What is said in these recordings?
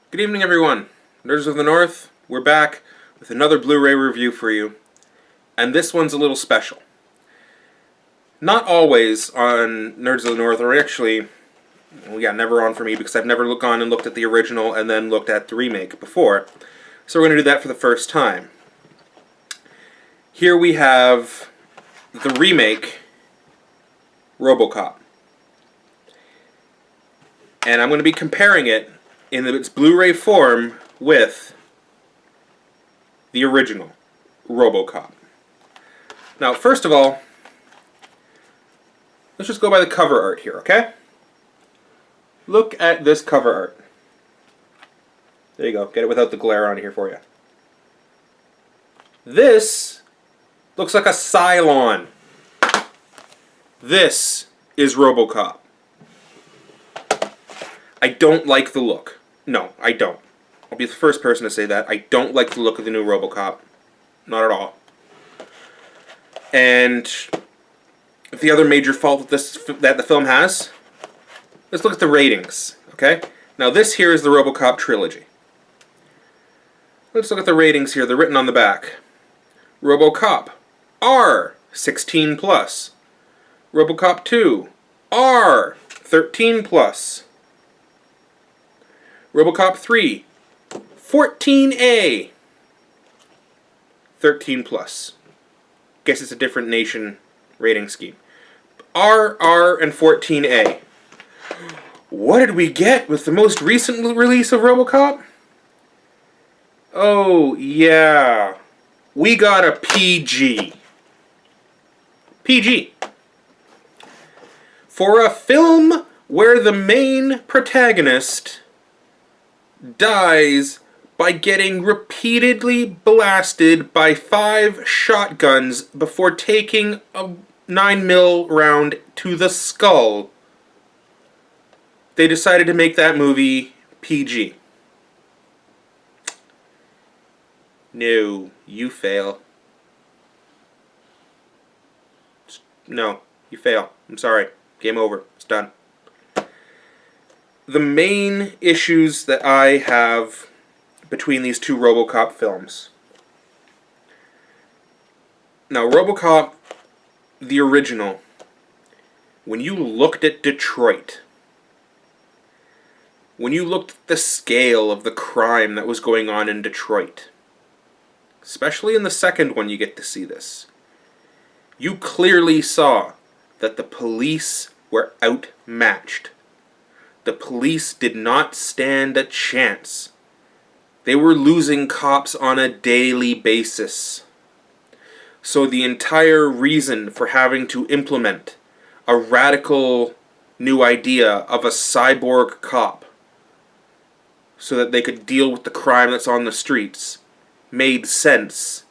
Good evening, everyone. Nerds of the North, we're back with another Blu-ray review for you, and this one's a little special. Not always on Nerds of the North, or actually, never on for me because I've never gone and looked at the original and then looked at the remake before, so we're going to do that for the first time. Here we have the remake, Robocop. And I'm going to be comparing it in its Blu-ray form with the original Robocop. Now, first of all, let's just go by the cover art here, okay? Look at this cover art. There you go. Get it without the glare on here for you. This looks like a Cylon. This is Robocop. I don't like the look. No, I don't. I'll be the first person to say that. I don't like the look of the new Robocop. Not at all. And the other major fault that the film has, let's look at the ratings, okay? Now this here is the Robocop Trilogy. Let's look at the ratings here. They're written on the back. Robocop R 16 plus. Robocop 2 R 13 plus. Robocop 3 14A 13 plus. Guess it's a different nation rating scheme. R, and 14A. What did we get with the most recent release of Robocop? Oh, yeah. We got a PG. PG. For a film where the main protagonist dies by getting repeatedly blasted by 5 shotguns before taking a 9mm round to the skull, they decided to make that movie PG. No, you fail. No, you fail. I'm sorry. Game over. It's done. The main issues that I have between these two Robocop films. Now, Robocop, the original, when you looked at Detroit, when you looked at the scale of the crime that was going on in Detroit, especially in the second one you get to see this, you clearly saw that the police were outmatched. The police did not stand a chance. They were losing cops on a daily basis. So the entire reason for having to implement a radical new idea of a cyborg cop so that they could deal with the crime that's on the streets made sense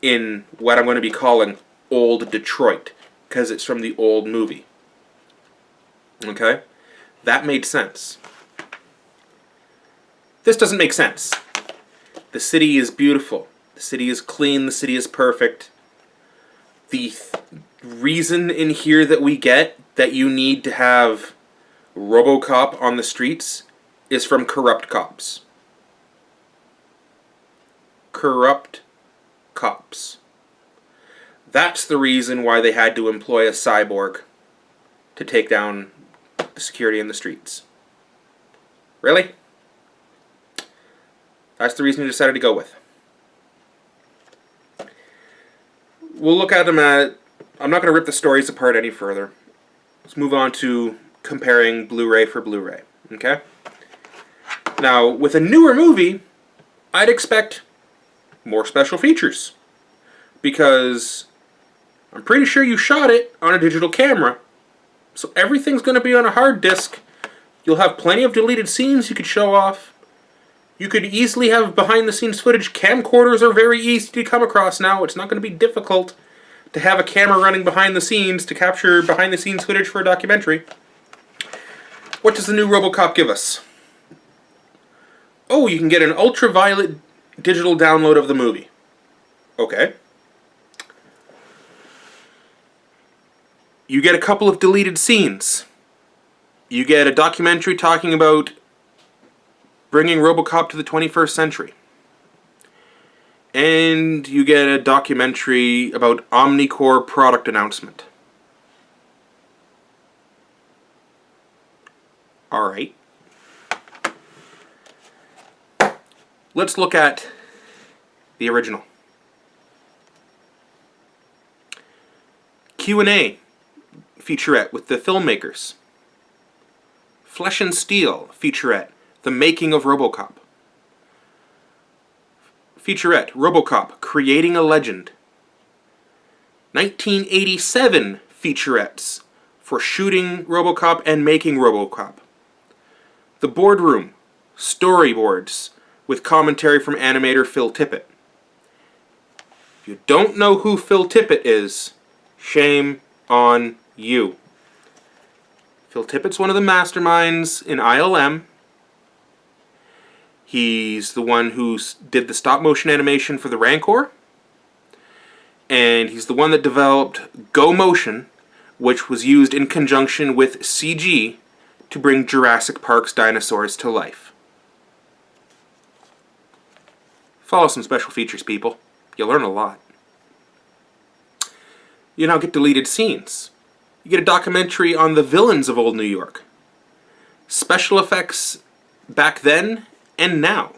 in what I'm going to be calling Old Detroit, because it's from the old movie. Okay? That made sense. This doesn't make sense. The city is beautiful. The city is clean. The city is perfect. The reason in here that we get that you need to have Robocop on the streets is from corrupt cops. Corrupt cops. That's the reason why they had to employ a cyborg to take down the security in the streets. Really? That's the reason you decided to go with. We'll look at them at... I'm not going to rip the stories apart any further. Let's move on to comparing Blu-ray for Blu-ray. Okay? Now, with a newer movie, I'd expect more special features. Because I'm pretty sure you shot it on a digital camera. So everything's going to be on a hard disk. You'll have plenty of deleted scenes you could show off. You could easily have behind-the-scenes footage. Camcorders are very easy to come across now. It's not going to be difficult to have a camera running behind the scenes to capture behind-the-scenes footage for a documentary. What does the new Robocop give us? Oh, you can get an ultraviolet digital download of the movie. Okay. You get a couple of deleted scenes. You get a documentary talking about bringing Robocop to the 21st century. And you get a documentary about Omnicore product announcement. Alright. Let's look at the original. Q&A featurette with the filmmakers. Flesh and Steel featurette, The Making of Robocop. Featurette, Robocop, Creating a Legend. 1987 featurettes for shooting Robocop and making Robocop. The Boardroom, storyboards with commentary from animator Phil Tippett. If you don't know who Phil Tippett is, shame on you. Phil Tippett's one of the masterminds in ILM. He's the one who did the stop-motion animation for the Rancor. And he's the one that developed Go Motion, which was used in conjunction with CG to bring Jurassic Park's dinosaurs to life. Follow some special features, people. You'll learn a lot. You now get deleted scenes. You get a documentary on the villains of Old New York. Special effects back then and now.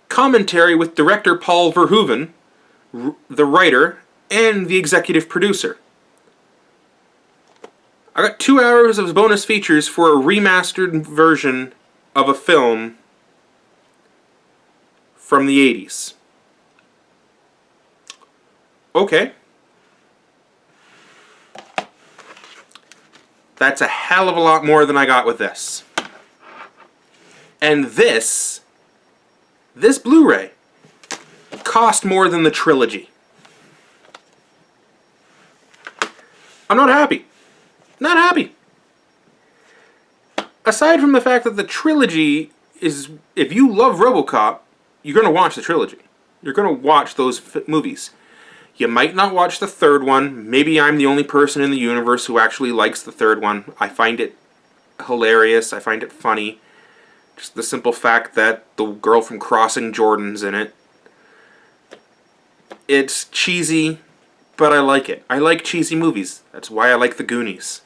Commentary with director Paul Verhoeven, the writer, and the executive producer. I got 2 hours of bonus features for a remastered version of a film from the 80s. Okay. That's a hell of a lot more than I got with this. And this Blu-ray cost more than the Trilogy. I'm not happy. Not happy. Aside from the fact that the Trilogy is, if you love Robocop, you're going to watch the Trilogy. You're going to watch those movies. You might not watch the third one. Maybe I'm the only person in the universe who actually likes the third one. I find it hilarious. I find it funny. Just the simple fact that the girl from Crossing Jordan's in it. It's cheesy, but I like it. I like cheesy movies. That's why I like The Goonies.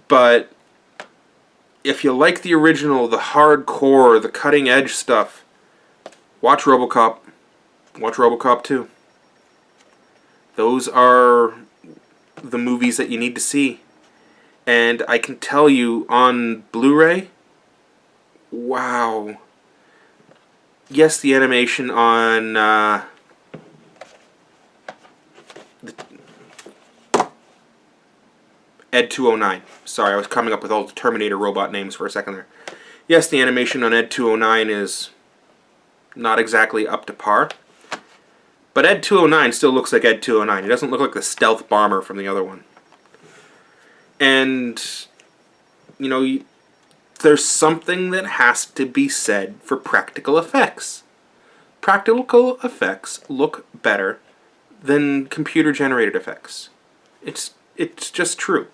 But if you like the original, the hardcore, the cutting edge stuff, watch Robocop. Watch Robocop 2. Those are the movies that you need to see. And I can tell you, on Blu-ray, wow. Yes, the animation on Ed 209. Sorry, I was coming up with all the Terminator robot names for a second there. Yes, the animation on Ed 209 is not exactly up to par. But Ed 209 still looks like Ed 209. He doesn't look like the stealth bomber from the other one. And, you know, there's something that has to be said for practical effects. Practical effects look better than computer-generated effects. It's just true.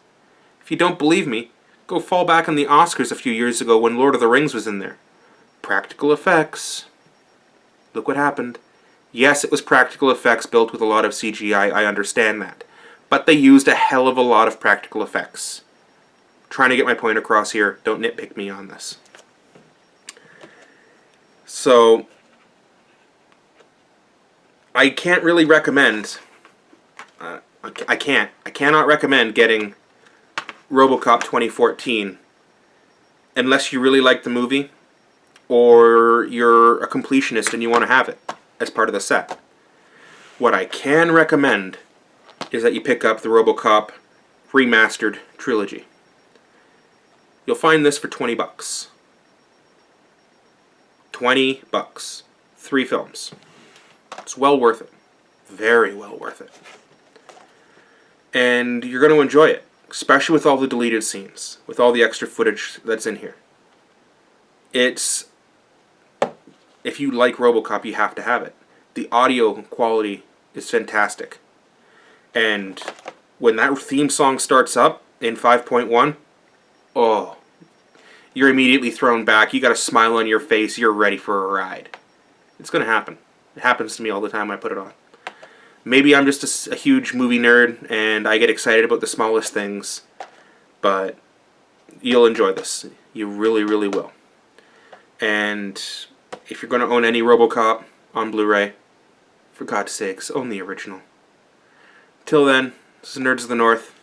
If you don't believe me, go fall back on the Oscars a few years ago when Lord of the Rings was in there. Practical effects. Look what happened. Yes, it was practical effects built with a lot of CGI, I understand that. But they used a hell of a lot of practical effects. Trying to get my point across here, don't nitpick me on this. So, I can't really recommend, I cannot recommend getting Robocop 2014 unless you really like the movie or you're a completionist and you want to have it as part of the set. What I can recommend is that you pick up the Robocop Remastered Trilogy. You'll find this for 20 bucks. 20 bucks. 3 films. It's well worth it. Very well worth it. And you're going to enjoy it, especially with all the deleted scenes, with all the extra footage that's in here. It's, if you like Robocop, you have to have it. The audio quality is fantastic. And when that theme song starts up in 5.1, oh, you're immediately thrown back. You got a smile on your face. You're ready for a ride. It's going to happen. It happens to me all the time when I put it on. Maybe I'm just a huge movie nerd and I get excited about the smallest things, but you'll enjoy this. You really, really will. And if you're going to own any Robocop on Blu-ray, for God's sakes, own the original. Till then, this is Nerds of the North.